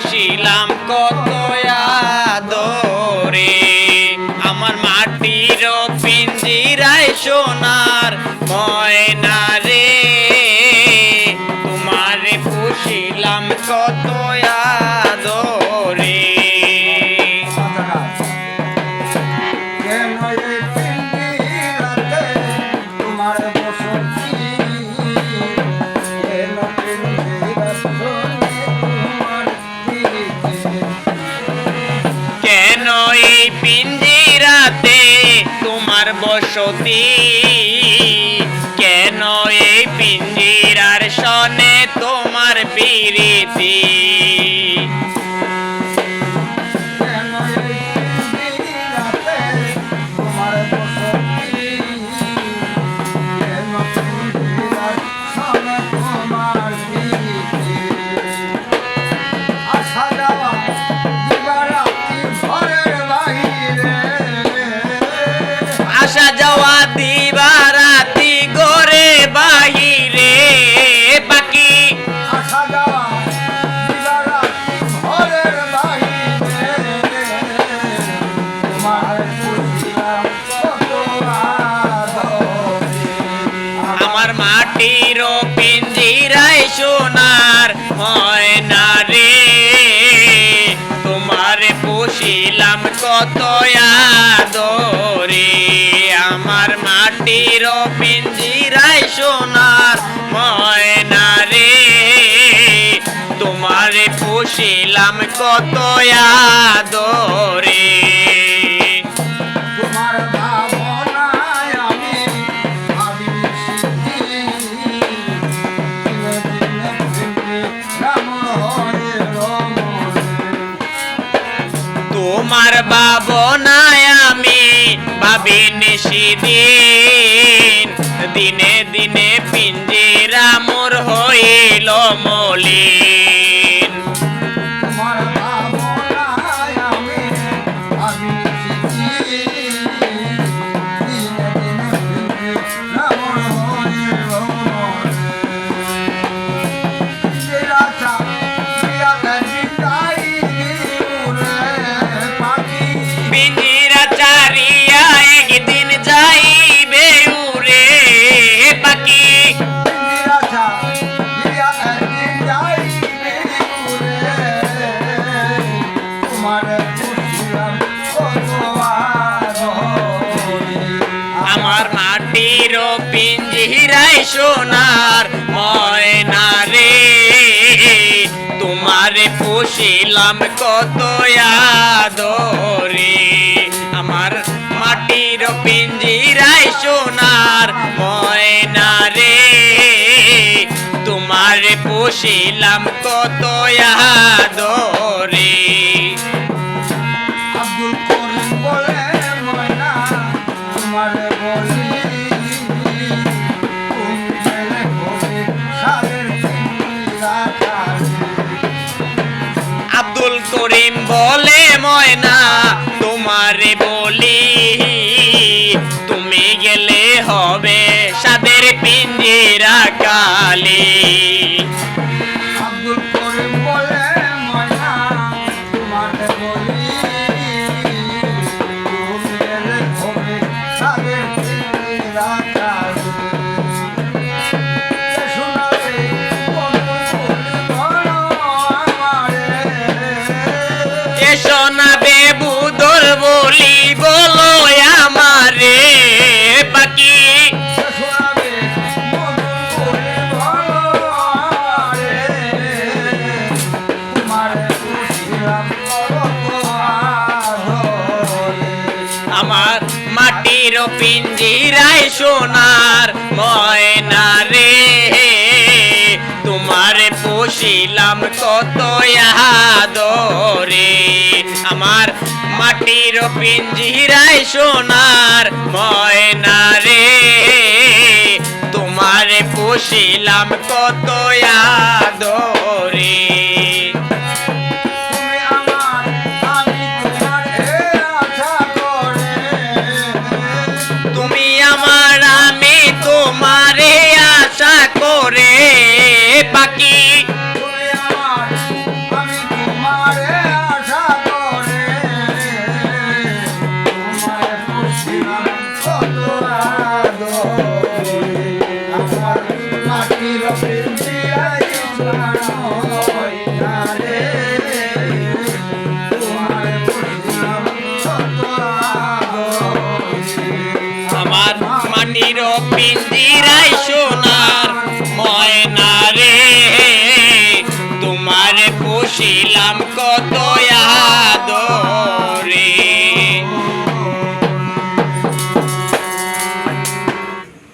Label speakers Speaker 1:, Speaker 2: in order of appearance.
Speaker 1: পুষিলাম কত আদরে আমার মাটির পিঞ্জিরায় সোনার ময়না রে তোমারে পুষিলাম কত আদরে কেন এই পিঞ্জিরাতে তোমার বসতি কেন এই পিঞ্জিরার সনে তোমার প্রীতি আসা যাওয়া দিবারাতি গোরে বাহিরে বাকি
Speaker 2: আসা যাওয়া দিবারাতি ঘরের বাহিরে তোমার পুষিলাম কত আদরে
Speaker 1: আমার মাটির পিঞ্জিরায় সোনার ময়না রে তোমার পুষিলাম কত আদরে আমার মাটির পিঞ্জিরায় সোনার ময়না রে তোমার পুষিলাম কত আদরে
Speaker 2: তোমার ভাবনায় আমি ভাবি দিনে দিনে প্রেমে রাম হরে রমণ
Speaker 1: তোমার ভাবনায় আমি ভাবি নিশিদিন দিনে দিনে পিঞ্জিরা মোর হইল মলিন
Speaker 2: তোমার ভাবনায় আমি ভাবি দিনে দিনে প্রেমে রাম হরে রমণ রাজা প্রিয়া জিন্দাই উরে পাখি
Speaker 1: পিঞ্জিরা চারিয়া একদিন যাইবে উড়ে পাখি
Speaker 2: রাজা প্রিয়া জিন্দাই উরে তোমার পুষিলাম কত আদরে
Speaker 1: আমার মাটির পিঞ্জিরায় সোনার ময়না রে তোমারে পুষিলাম কত আদরে আমার মাটির পিঞ্জিরায় সোনার ময়না রে তোমারে পুষিলাম কত আদরে
Speaker 2: আব্দুল করিম বলে ময়না তোমার বলি তুমি গেলে হবে সাদের
Speaker 1: আব্দুল করিম বলে ময়না তোমারে বলি তুমি গেলে হবে সাদের পিঞ্জিরা কালি
Speaker 2: আব্দুল করিম বলে ময়না তোমার বলি তুমি গেলে হবে সাদের শোনাবে
Speaker 1: এ শোনাবে বুদর বলি বলো আমারে বাকি
Speaker 2: শোনাবে তোমার
Speaker 1: আমার মাটির পিঞ্জিরায় সোনার ময়না রে তোমারে পুষিলাম কত আদরে আমার মাটির পিঞ্জিরায় সোনার ময়না রে তোমারে পুষিলাম কত আদরে
Speaker 2: তুমি আমার আমি তোমার আশা করে
Speaker 1: তুমি আমার আমি তোমারে আশা করে বাকি
Speaker 2: তুমি আমার আমি তোমার
Speaker 1: পিঞ্জিরায় সোনার ময়না রে তোমারে পুষিলাম কত